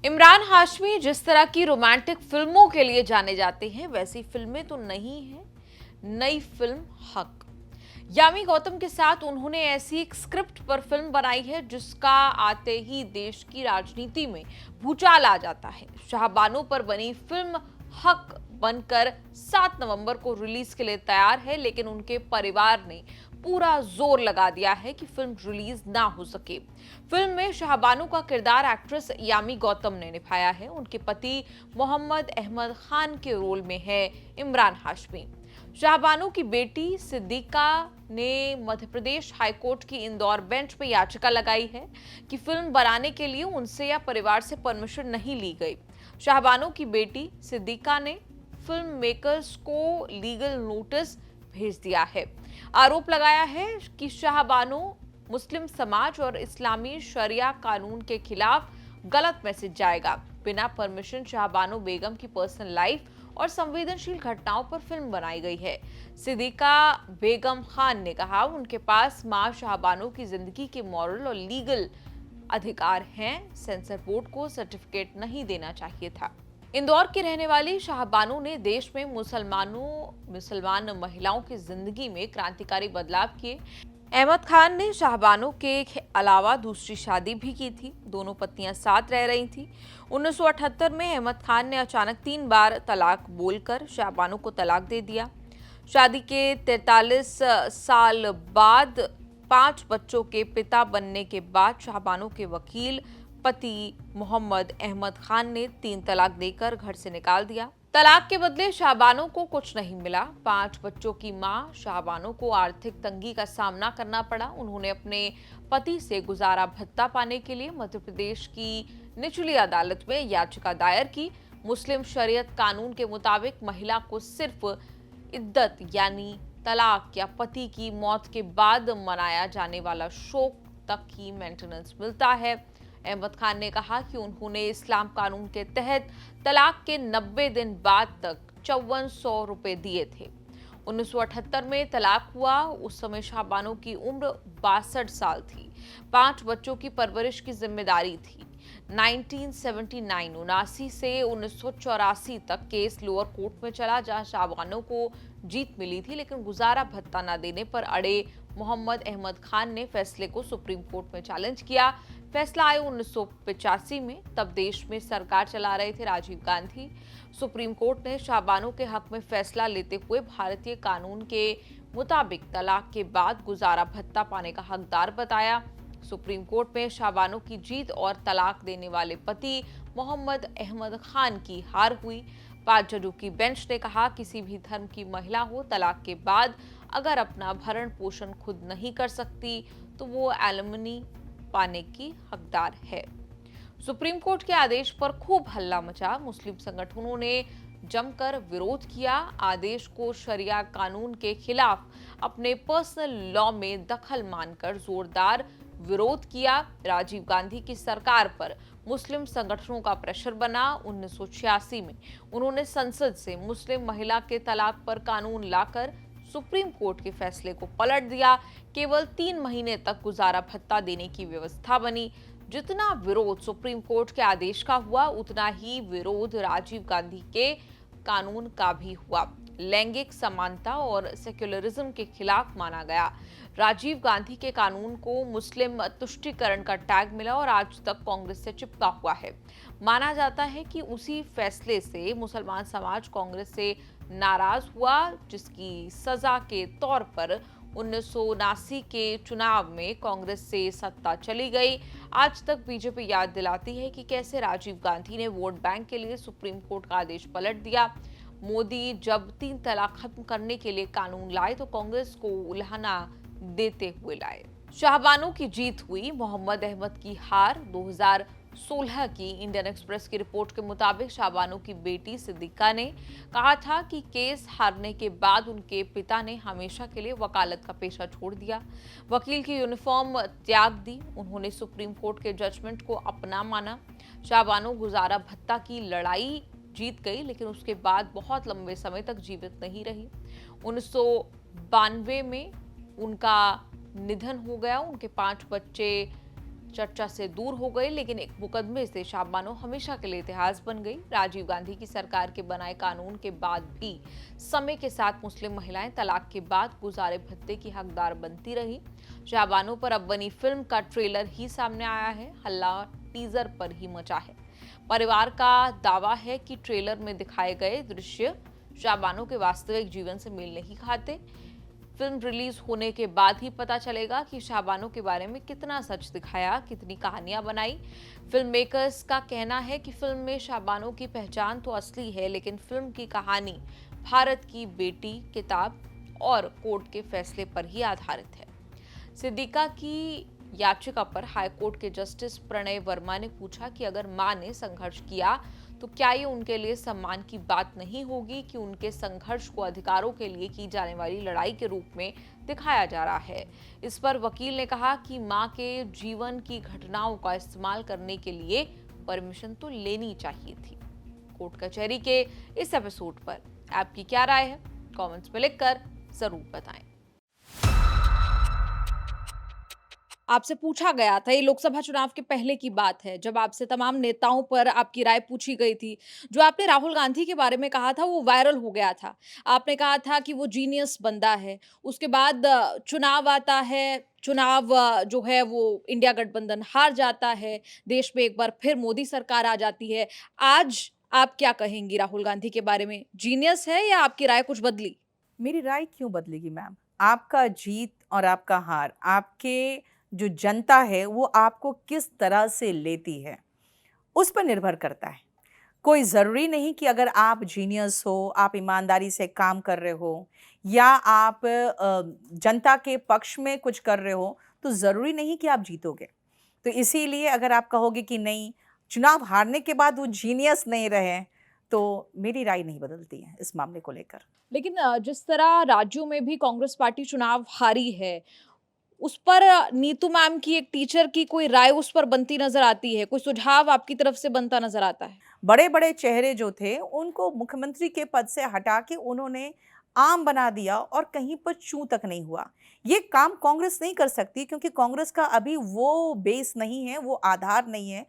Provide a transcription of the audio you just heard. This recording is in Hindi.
इमरान हाशमी जिस तरह की रोमांटिक फिल्मों के लिए जाने जाते हैं वैसी फिल्में तो नहीं है। नई फिल्म हक, यामी गौतम के साथ उन्होंने ऐसी एक स्क्रिप्ट पर फिल्म बनाई है जिसका आते ही देश की राजनीति में भूचाल आ जाता है। शाहबानो पर बनी फिल्म हक बनकर 7 नवंबर को रिलीज के लिए तैयार है, लेकिन उनके परिवार ने पूरा जोर लगा दिया है कि फिल्म रिलीज ना हो सके। फिल्म में शाहबानो का किरदार एक्ट्रेस यामी गौतम ने निभाया है। उनके पति मोहम्मद अहमद खान के रोल में है इमरान हाशमी। शाहबानो की बेटी सिद्दीका ने मध्य प्रदेश हाईकोर्ट की इंदौर बेंच पे याचिका लगाई है कि फिल्म बनाने के लिए उनसे या परिवार से परमिशन नहीं ली गई। शाहबानो की बेटी सिद्दीका ने फिल्म मेकर्स को लीगल नोटिस भेज दिया है। आरोप लगाया है कि शाहबानो मुस्लिम समाज और इस्लामी शरिया कानून के खिलाफ गलत मैसेज जाएगा। बिना परमिशन शाहबानो बेगम की पर्सनल लाइफ और संवेदनशील घटनाओं पर फिल्म बनाई गई है। सिद्दीका बेगम खान ने कहा उनके पास मां शाहबानो की जिंदगी के मॉरल और लीगल अधिकार हैं। सेंसर बोर्ड को सर्टिफिकेट नहीं देना चाहिए था। इंदौर की रहने वाली शाहबानो ने देश में मुसलमान महिलाओं की जिंदगी में क्रांतिकारी बदलाव किए। अहमद खान ने शाहबानो के अलावा दूसरी शादी भी की थी। दोनों पत्नियां साथ रह रही थी। 1978 में अहमद खान ने अचानक 3 बार तलाक बोलकर शाहबानो को तलाक दे दिया। शादी के 43 साल बाद 5 बच्चों के पिता बनने के बाद शाहबानो के वकील पति मोहम्मद अहमद खान ने 3 तलाक देकर घर से निकाल दिया। तलाक के बदले शाहबानो को कुछ नहीं मिला। 5 बच्चों की मां शाहबानो को आर्थिक तंगी का सामना करना पड़ा। उन्होंने अपने पति से गुजारा भत्ता पाने के लिए मध्य प्रदेश की निचली अदालत में याचिका दायर की। मुस्लिम शरीयत कानून के मुताबिक महिला को सिर्फ इद्दत यानी तलाक या पति की मौत के बाद मनाया जाने वाला शोक तक ही मेंटेनेंस मिलता है। अहमद खान ने कहा कि उन्होंने इस्लाम कानून के तहत तलाक के 90 दिन बाद तक 5400 रुपए दिए थे। 1978 में तलाक हुआ। उस समय शाहबानो की उम्र 62 साल थी। 5 बच्चों की परवरिश की जिम्मेदारी थी। 1979 से 1984 तक केस लोअर कोर्ट में चला, जहां शाहबानो को जीत मिली थी, लेकिन गुजारा भत्ता न देने पर अड़े मोहम्मद अहमद खान ने फैसले को सुप्रीम कोर्ट में चैलेंज किया। फैसला आया 1985 में। तब देश में सरकार चला रहे थे राजीव गांधी। सुप्रीम कोर्ट ने शाहबानो के हक में फैसला लेते हुए भारतीय कानून के मुताबिक तलाक के बाद गुजारा भत्ता पाने का हकदार बताया। सुप्रीम कोर्ट में शाहबानो की जीत और तलाक देने वाले पति मोहम्मद अहमद खान की हार हुई। 5 जजों की बेंच ने कहा किसी भी धर्म की महिला हो, तलाक के बाद अगर अपना भरण पोषण खुद नहीं कर सकती तो वो एलिमनी पाने की हकदार है। सुप्रीम कोर्ट के आदेश पर खूब हल्ला मचा। मुस्लिम संगठनों ने जमकर विरोध किया। आदेश को शरिया कानून के खिलाफ अपने पर्सनल लॉ में दखल मानकर जोरदार विरोध किया। राजीव गांधी की सरकार पर मुस्लिम संगठनों का प्रेशर बना। 1986 में उन्होंने संसद से मुस्लिम महिला के तलाक पर कानून लाकर सुप्रीम कोर्ट के फैसले को पलट दिया। केवल 3 महीने तक गुजारा भत्ता देने की व्यवस्था बनी। जितना विरोध सुप्रीम कोर्ट के आदेश का हुआ, उतना ही विरोध राजीव गांधी के कानून का भी हुआ। लैंगिक समानता और सेक्युलरिज्म के खिलाफ माना गया। राजीव गांधी के कानून को मुस्लिम तुष्टीकरण का टैग मिला और आज तक कांग्रेस से चिपका हुआ है। माना जाता है कि उसी फैसले से मुसलमान समाज कांग्रेस से नाराज हुआ, जिसकी सजा के तौर पर 1979 के चुनाव में कांग्रेस से सत्ता चली गई। आज तक बीजेपी याद दिलाती है कि कैसे राजीव गांधी ने वोट बैंक के लिए सुप्रीम कोर्ट का आदेश पलट दिया। मोदी जब 3 तलाक खत्म करने के लिए कानून लाए तो कांग्रेस को उल्हाना देते हुए लाए। शाहबानो की जीत हुई, मोहम्मद अहमद की हार। 2016 की इंडियन एक्सप्रेस की रिपोर्ट के मुताबिक शाहबानो की बेटी सिद्दीका ने कहा था कि केस हारने के बाद उनके पिता ने हमेशा के लिए वकालत का पेशा छोड़ दिया, वकील की यूनिफॉर्म त्याग दी। उन्होंने सुप्रीम कोर्ट के जजमेंट को अपना माना। शाहबानो गुजारा भत्ता की लड़ाई जीत गई, लेकिन उसके बाद बहुत लंबे समय तक जीवित नहीं रही। 1992 में उनका निधन हो गया। उनके 5 बच्चे चर्चा से दूर हो गई, लेकिन एक मुकदमे से शाबानो हमेशा के लिए इतिहास बन गई। राजीव गांधी की सरकार के बनाए कानून के बाद भी समय के साथ मुस्लिम महिलाएं तलाक के बाद गुजारे भत्ते की हकदार बनती रही। शाबानो पर अब बनी फिल्म का ट्रेलर ही सामने आया है। हल्ला टीजर पर ही मचा है। परिवार का दावा है कि ट्रेलर में दिखाए गए दृश्य शाबानो के वास्तविक जीवन से मेल नहीं खाते। फिल्म रिलीज होने के बाद ही पता चलेगा कि शाबानो के बारे में कितना सच दिखाया, कितनी कहानियां बनाई। फिल्म मेकर्स का कहना है कि फिल्म में शाबानो की पहचान तो असली है, लेकिन फिल्म की कहानी भारत की बेटी, किताब और कोर्ट के फैसले पर ही आधारित है। सिद्दीका की याचिका पर हाईकोर्ट के जस्टिस प्रणय वर्मा ने पूछा कि अगर मां ने संघर्ष किया तो क्या ये उनके लिए सम्मान की बात नहीं होगी कि उनके संघर्ष को अधिकारों के लिए की जाने वाली लड़ाई के रूप में दिखाया जा रहा है। इस पर वकील ने कहा कि मां के जीवन की घटनाओं का इस्तेमाल करने के लिए परमिशन तो लेनी चाहिए थी। कोर्ट कचहरी के इस एपिसोड पर आपकी क्या राय है? कमेंट्स में लिखकर जरूर बताएं। आपसे पूछा गया था, ये लोकसभा चुनाव के पहले की बात है, जब आपसे तमाम नेताओं पर आपकी राय पूछी गई थी। जो आपने राहुल गांधी के बारे में कहा था वो वायरल हो गया था। आपने कहा था कि वो जीनियस बंदा है। उसके बाद चुनाव आता है, चुनाव जो है वो इंडिया गठबंधन हार जाता है, देश में एक बार फिर मोदी सरकार आ जाती है। आज आप क्या कहेंगी राहुल गांधी के बारे में? जीनियस है या आपकी राय कुछ बदली? मेरी राय क्यों बदलेगी मैम? आपका जीत और आपका हार, आपके जो जनता है वो आपको किस तरह से लेती है उस पर निर्भर करता है। कोई ज़रूरी नहीं कि अगर आप जीनियस हो, आप ईमानदारी से काम कर रहे हो या आप जनता के पक्ष में कुछ कर रहे हो तो ज़रूरी नहीं कि आप जीतोगे। तो इसीलिए अगर आप कहोगे कि नहीं, चुनाव हारने के बाद वो जीनियस नहीं रहे, तो मेरी राय नहीं बदलती है इस मामले को लेकर। लेकिन जिस तरह राज्यों में भी कांग्रेस पार्टी चुनाव हारी है, उस पर नीतू मैम की एक टीचर की कोई राय उस पर बनती नजर आती है? कोई सुझाव आपकी तरफ से बनता नजर आता है? बड़े-बड़े चेहरे जो थे, उनको मुख्यमंत्री के पद से हटा के उन्होंने आम बना दिया और कहीं पर चूँ तक नहीं हुआ। ये काम कांग्रेस नहीं कर सकती क्योंकि कांग्रेस का अभी वो बेस नहीं है, वो आधार नहीं है,